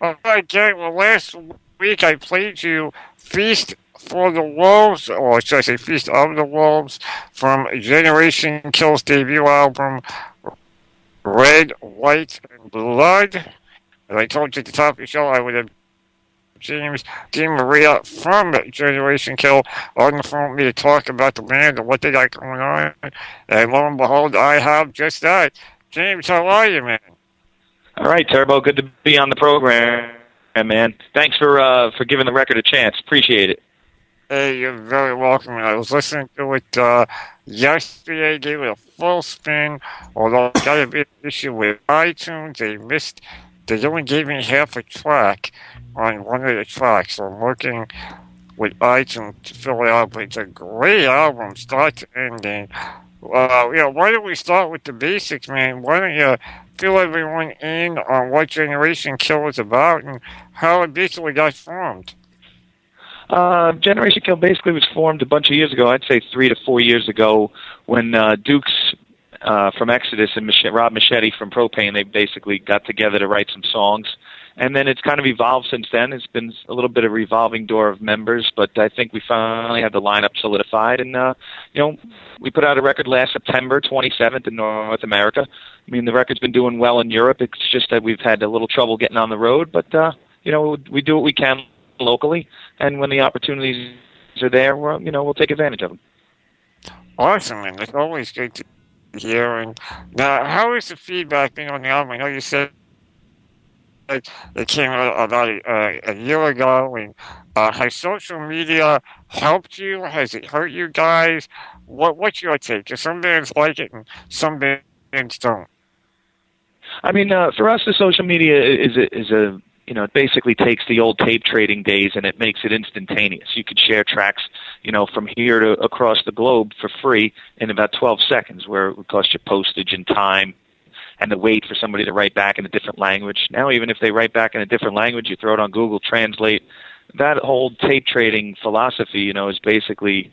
All right, Gary. Well, last week I played you Feast for the Wolves, or should I say Feast of the Wolves, from Generation Kill's debut album, Red, White, and Blood. As I told you at the top of the show, I would have James DeMaria from Generation Kill on the phone with me to talk about the band and what they got going on. And lo and behold, I have just that. James, how are you, man? All right, Turbo. Good to be on the program, man. Thanks for giving the record a chance. Appreciate it. Hey, you're very welcome. I was listening to it yesterday, gave it a full spin. Although I got a bit of issue with iTunes, they only gave me half a track on one of the tracks. So I'm working with iTunes to fill it out. But it's a great album, start to ending. Why don't we start with the basics, man? Why don't you fill everyone in on what Generation Kill is about and how it basically got formed? Generation Kill basically was formed a bunch of years ago. I'd say 3 to 4 years ago, when Dukes from Exodus and Rob Machete from Propane, they basically got together to write some songs. And then it's kind of evolved since then. It's been a little bit of a revolving door of members, but I think we finally had the lineup solidified. And, we put out a record last September 27th in North America. I mean, the record's been doing well in Europe. It's just that we've had a little trouble getting on the road, but, we do what we can locally, and when the opportunities are there, we'll take advantage of them. Awesome, and it's always good to hear. And now, how is the feedback been on the album? I know you said it came out about a year ago, and has social media helped you? Has it hurt you guys? What's your take? Because some bands like it and some bands don't. I mean, for us, the social media is a it basically takes the old tape trading days and it makes it instantaneous. You could share tracks, from here to across the globe for free in about 12 seconds, where it would cost you postage and time and the wait for somebody to write back in a different language. Now, even if they write back in a different language, you throw it on Google Translate. That whole tape trading philosophy, has basically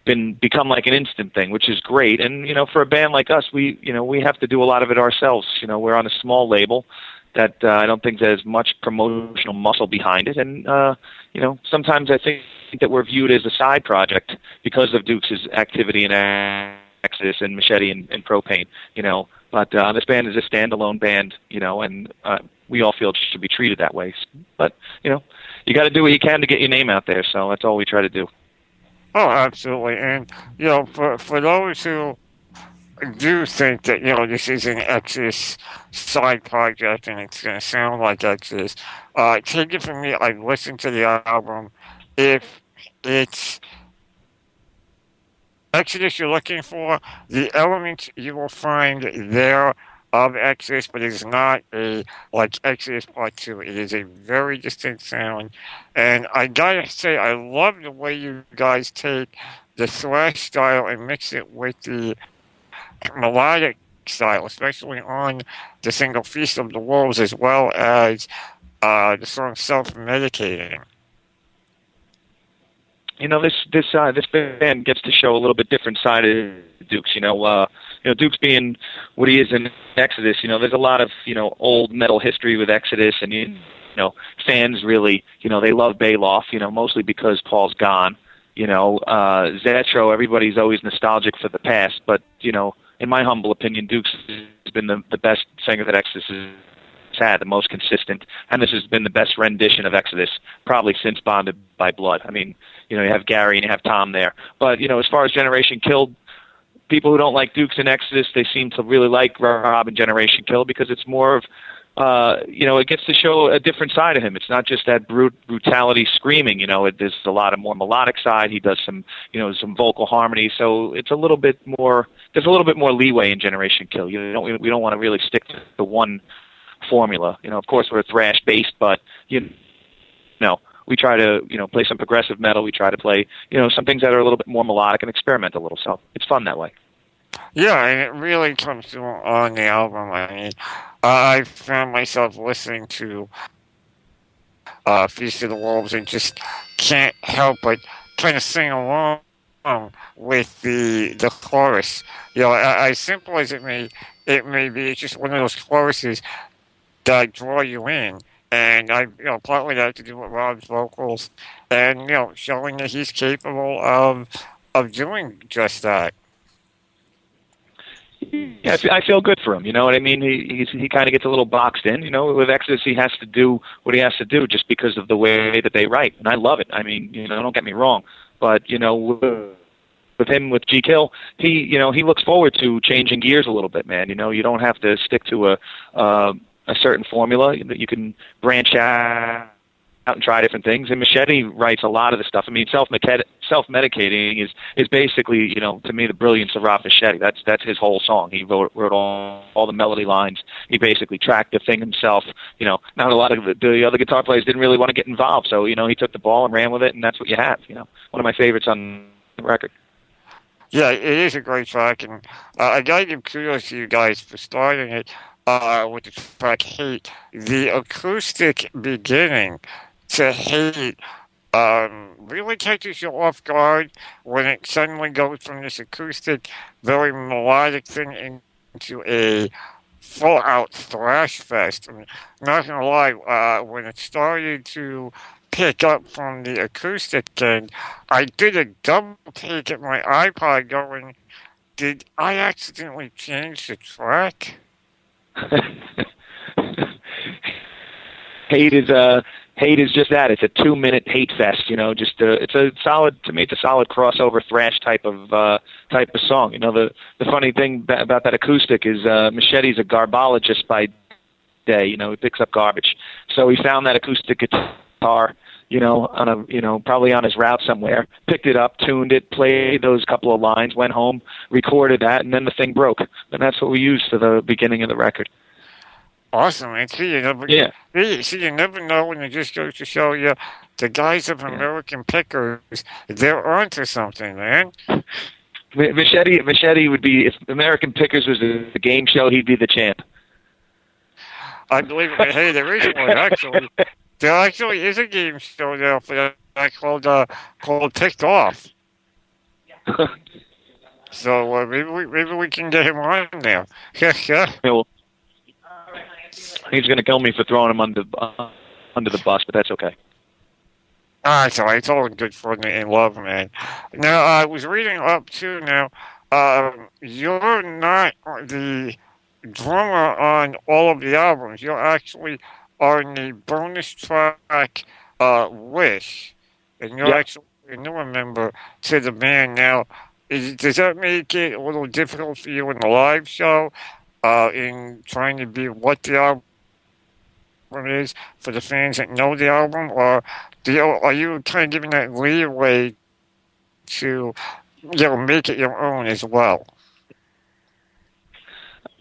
become like an instant thing, which is great. And, for a band like us, we have to do a lot of it ourselves. We're on a small label that I don't think there's much promotional muscle behind it. And, sometimes I think that we're viewed as a side project because of Dukes' activity in Exodus and Machete and Propane, But this band is a standalone band, and we all feel it should be treated that way. But, you got to do what you can to get your name out there, so that's all we try to do. Oh, absolutely. And, for those who do think that, this is an Exodus side project and it's going to sound like Exodus, take it from me, I've listened to the album. If it's Exodus you're looking for, the elements you will find there of Exodus, but it's not like Exodus Part 2. It is a very distinct sound. And I gotta say, I love the way you guys take the thrash style and mix it with the melodic style, especially on the single Feast of the Wolves, as well as the song Self-Medicating. This band gets to show a little bit different side of Dukes. Dukes being what he is in Exodus. There's a lot of old metal history with Exodus, and fans really they love Bailoff. Mostly because Paul's gone. Zetro, everybody's always nostalgic for the past, but in my humble opinion, Dukes has been the best singer that Exodus has had, the most consistent, and this has been the best rendition of Exodus probably since Bonded by Blood. I mean, you have Gary and you have Tom there, but as far as Generation Kill, people who don't like Dukes and Exodus, they seem to really like Rob and Generation Kill because it's more of it gets to show a different side of him. It's not just that brutality screaming. There's a lot of more melodic side. He does some vocal harmony. So it's a little bit more. There's a little bit more leeway in Generation Kill. We don't want to really stick to the one formula. Of course we're thrash based, but we try to play some progressive metal. We try to play some things that are a little bit more melodic and experiment a little. So it's fun that way. Yeah, and it really comes through on the album. I mean, I found myself listening to Feast of the Wolves and just can't help but kind of sing along with the chorus. As simple as it may be, it's just one of those choruses that draw you in. and partly that to do with Rob's vocals, and showing that he's capable of doing just that. Yeah, I feel good for him. You know what I mean? He kind of gets a little boxed in. You know, with Exodus, he has to do what he has to do just because of the way that they write, and I love it. I mean, don't get me wrong, but with him with G Kill, he looks forward to changing gears a little bit, man. You don't have to stick to a certain formula. You can branch out and try different things. And Machete writes a lot of the stuff. I mean, self-medicating is basically, to me, the brilliance of Rob Machete. That's his whole song. He wrote all the melody lines. He basically tracked the thing himself. Not a lot of the other guitar players didn't really want to get involved. So, he took the ball and ran with it, and that's what you have. One of my favorites on the record. Yeah, it is a great track, and I gotta give kudos to you guys for starting it with the track "Hate." The acoustic beginning to "Hate" really catches you off guard when it suddenly goes from this acoustic, very melodic thing into a full-out thrash fest. I mean, not gonna lie, when it started to pick up from the acoustic end, I did a double take at my iPod going, did I accidentally change the track? Hate is just that. It's a 2-minute hate fest. It's a solid, to me, it's a solid crossover thrash type of song. The funny thing about that acoustic is Machete's a garbologist by day. He picks up garbage, so he found that acoustic guitar. Probably on his route somewhere, picked it up, tuned it, played those couple of lines, went home, recorded that, and then the thing broke. And that's what we used for the beginning of the record. Awesome, and see, you never know, and it just goes to show you, the guys of American Pickers, they're onto something, man. Machete would be, if American Pickers was a game show, he'd be the champ. I believe it. Hey, there is one, actually. There actually is a game show there for that called Ticked Off. So maybe we can get him on there. Well, he's going to kill me for throwing him under the bus, but that's okay. It's all right. It's all good fun and love, man. Now, I was reading up, too, now, you're not the drummer on all of the albums. You're actually on the bonus track, Wish, and you're actually a newer member to the band now. Does that make it a little difficult for you in the live show, in trying to be what the album is for the fans that know the album, or are you kind of giving that leeway to make it your own as well?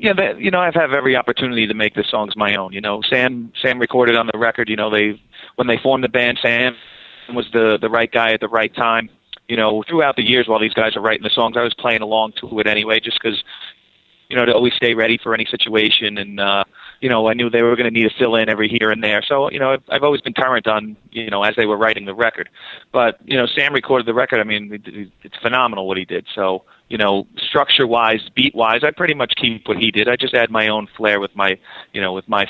Yeah, I've had every opportunity to make the songs my own. Sam recorded on the record. When they formed the band, Sam was the right guy at the right time. Throughout the years while these guys are writing the songs, I was playing along to it anyway, just because, to always stay ready for any situation. And, I knew they were going to need to fill in every here and there. So, I've always been current on, as they were writing the record. But, Sam recorded the record. I mean, it's phenomenal what he did. So, structure-wise, beat-wise, I pretty much keep what he did. I just add my own flair with my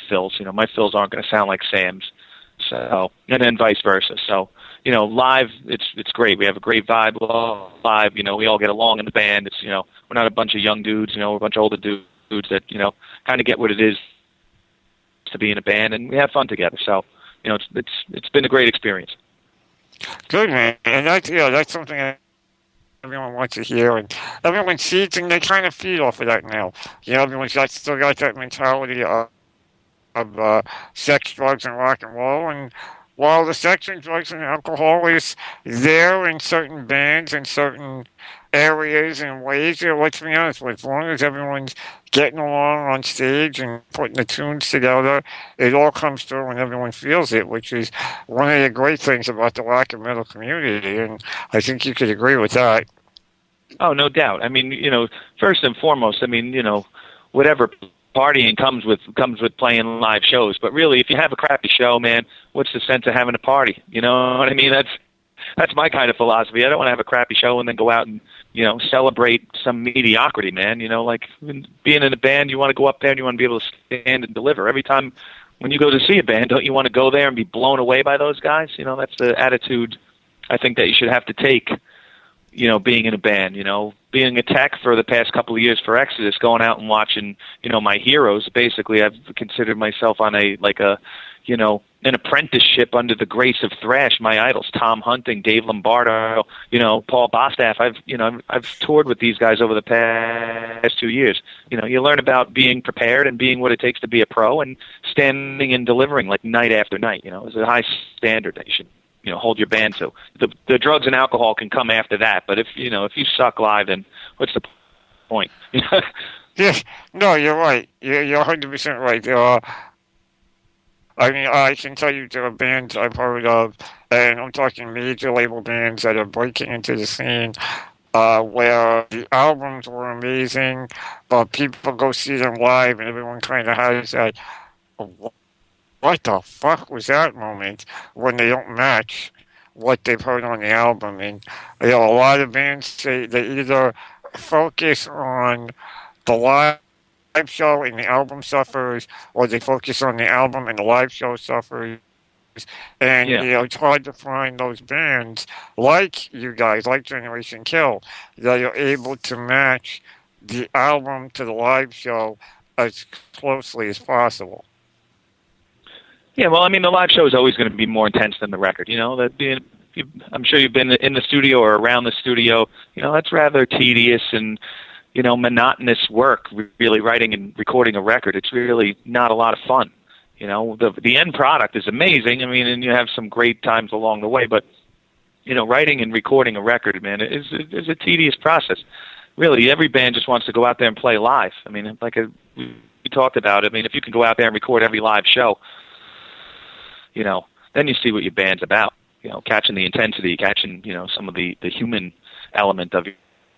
fills. My fills aren't going to sound like Sam's. So, and then vice versa. So, live, it's great. We have a great vibe live. We all get along in the band. It's, we're not a bunch of young dudes. We're a bunch of older dudes that, kind of get what it is to be in a band, and we have fun together. So, it's been a great experience. Good, man. And that's something everyone wants to hear, and everyone sees, and they kind of feed off of that now. Everyone's still got that mentality of sex, drugs, and rock and roll, and while the sex and drugs and alcohol is there in certain bands and certain areas and ways, let's be honest, as long as everyone's getting along on stage and putting the tunes together, it all comes through and everyone feels it, which is one of the great things about the rock and metal community, and I think you could agree with that. Oh, no doubt. I mean, first and foremost, whatever partying comes with playing live shows. But really, if you have a crappy show, man, what's the sense of having a party? You know what I mean? That's my kind of philosophy. I don't want to have a crappy show and then go out and celebrate some mediocrity, man. Like being in a band, you want to go up there and you want to be able to stand and deliver. Every time when you go to see a band, don't you want to go there and be blown away by those guys? You know, that's the attitude I think that you should have to take, you know, being in a band, you know, being a tech for the past couple of years for Exodus, going out and watching, you know, my heroes. Basically, I've considered myself on you know, an apprenticeship under the grace of thrash. My idols, Tom Hunting, Dave Lombardo, you know, Paul Bostaff. I've toured with these guys over the past 2 years. You know, you learn about being prepared and being what it takes to be a pro and standing and delivering like night after night. You know, it's a high standard that you should, you know, hold your band to. The drugs and alcohol can come after that, but if you suck live, then what's the point? Yeah, no, you're right. You're 100% right. I mean, I can tell you there are bands I've heard of, and I'm talking major label bands that are breaking into the scene, where the albums were amazing, but people go see them live, and everyone kind of has that, what the fuck was that moment when they don't match what they've heard on the album. And you know, a lot of bands say they either focus on the live show and the album suffers, or they focus on the album and the live show suffers. And Yeah. you know, it's hard to find those bands like you guys, like Generation Kill, that are able to match the album to the live show as closely as possible. Yeah, well, I mean, the live show is always going to be more intense than the record. You know, I'm sure you've been in the studio or around the studio. You know, that's rather tedious and, you know, monotonous work. Really, writing and recording a record, it's really not a lot of fun. You know, the end product is amazing. I mean, and you have some great times along the way. But, you know, writing and recording a record, man, is a tedious process. Really, every band just wants to go out there and play live. I mean, we talked about it. I mean, if you can go out there and record every live show, you know, then you see what your band's about. You know, catching the intensity, catching, you know, some of the human element of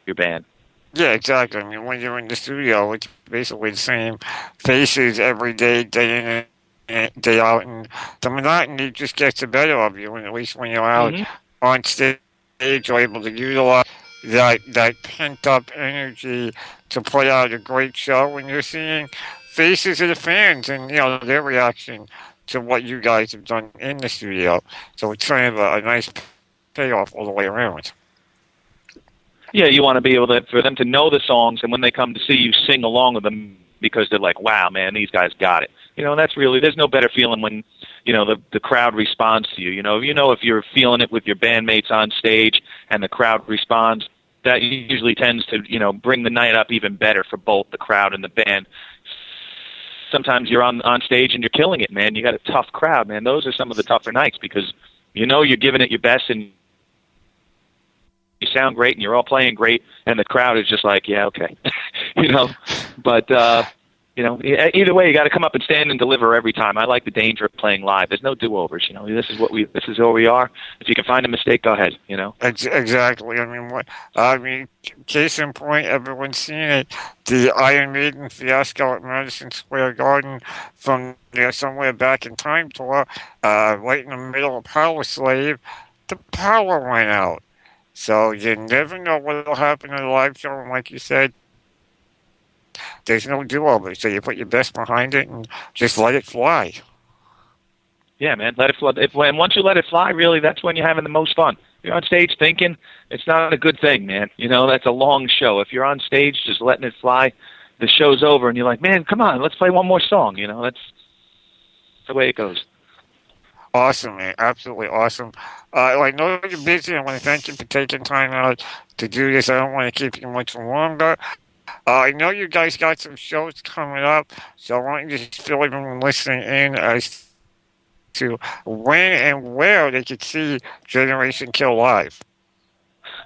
your band. Yeah, exactly. I mean, when you're in the studio, it's basically the same faces every day, day in and day out, and the monotony just gets the better of you. And at least when you're out on stage, you're able to utilize that pent up energy to put out a great show. When you're seeing faces of the fans and you know their reaction to what you guys have done in the studio, so it's kind of a nice payoff all the way around. Yeah, you want to be able for them to know the songs, and when they come to see you, sing along with them because they're like, "Wow, man, these guys got it." You know, that's really, there's no better feeling when, you know, the crowd responds to you. You know, if you're feeling it with your bandmates on stage and the crowd responds, that usually tends to, you know, bring the night up even better for both the crowd and the band. Sometimes you're on stage and you're killing it, man. You got a tough crowd, man. Those are some of the tougher nights because, you know, you're giving it your best and you sound great and you're all playing great and the crowd is just like, yeah, okay. You know, but, you know, either way, you got to come up and stand and deliver every time. I like the danger of playing live. There's no do-overs, you know. This is where we are. If you can find a mistake, go ahead, you know. Exactly. I mean, case in point, everyone's seen it. The Iron Maiden fiasco at Madison Square Garden from somewhere back in time tour, right in the middle of Power Slave, the power went out. So you never know what will happen in a live show, and like you said, there's no do-over, so you put your best behind it and just let it fly. Yeah, man, let it fly. And once you let it fly, really, that's when you're having the most fun. If you're on stage thinking, it's not a good thing, man. You know, that's a long show. If you're on stage just letting it fly, the show's over, and you're like, man, come on, let's play one more song. You know, that's the way it goes. Awesome, man. Absolutely awesome. I know you're busy. I want to thank you for taking time out to do this. I don't want to keep you much longer. I know you guys got some shows coming up, so I want you to fill everyone listening in as to when and where they could see Generation Kill live.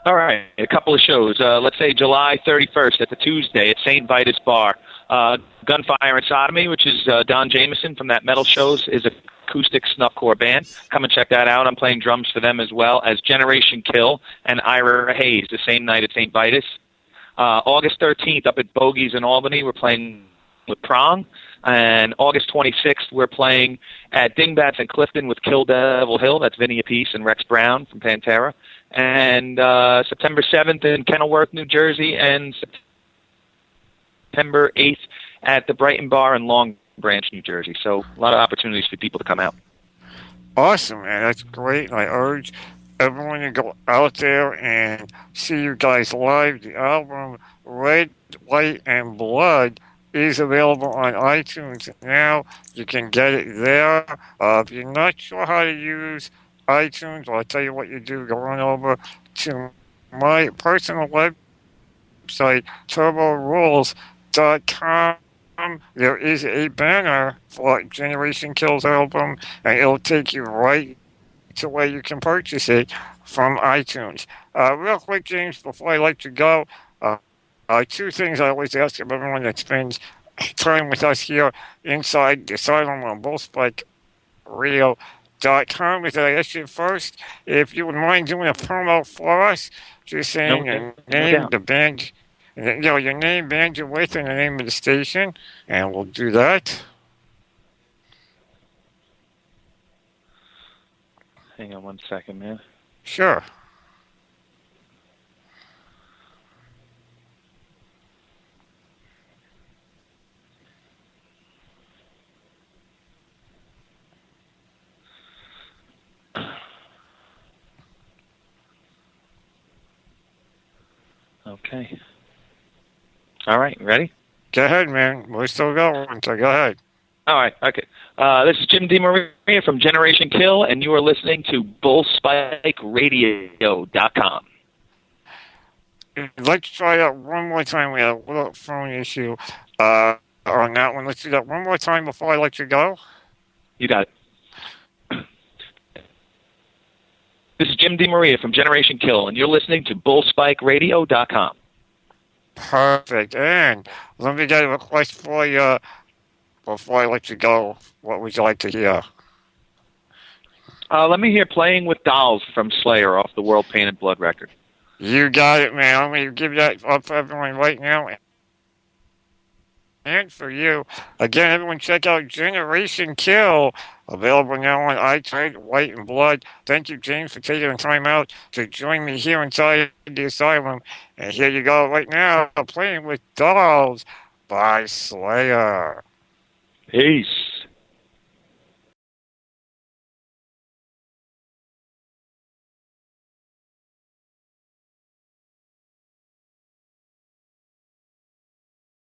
All right, a couple of shows. Let's say July 31st, it's a Tuesday at St. Vitus Bar. Gunfire and Sodomy, which is Don Jameson from That Metal Shows, is a acoustic snuffcore band. Come and check that out. I'm playing drums for them as well as Generation Kill and Ira Hayes the same night at St. Vitus. August 13th up at Bogies in Albany, we're playing with Prong. And August 26th, we're playing at Dingbats in Clifton with Kill Devil Hill. That's Vinny Appice and Rex Brown from Pantera. And September 7th in Kenilworth, New Jersey. And September 8th at the Brighton Bar in Long Branch, New Jersey. So a lot of opportunities for people to come out. Awesome, man. That's great. I urge everyone to go out there and see you guys live. The album Red, White, and Blood is available on iTunes now. You can get it there. If you're not sure how to use iTunes, well, I'll tell you what you do. Go on over to my personal website, turborules.com. There is a banner for Generation Kill's album, and it'll take you right to where you can purchase it from iTunes. Real quick, James, before I let you go, two things I always ask of everyone that spends time with us here inside the Asylum on BullSpikeRadio.com is that I ask you first if you would mind doing a promo for us, just saying your name, the band, your name, band you're with, and the name of the station, and we'll do that. Hang on one second, man. Sure. Okay. All right, ready? Go ahead, man. We're still going, so go ahead. All right, okay. This is Jim DeMaria from Generation Kill, and you are listening to BullSpikeRadio.com. Let's try that one more time. We had a little phone issue on that one. Let's do that one more time before I let you go. You got it. This is Jim DeMaria from Generation Kill, and you're listening to BullSpikeRadio.com. Perfect. And let me get a request for you before I let you go. What would you like to hear? Let me hear Playing with Dolls from Slayer off the World Pain and Blood record. You got it, man. I'm going to give that up for everyone right now. And for you, again, everyone check out Generation Kill, available now on iTunes, White and Blood. Thank you, James, for taking the time out to join me here inside the Asylum. And here you go right now, Playing with Dolls by Slayer. Peace.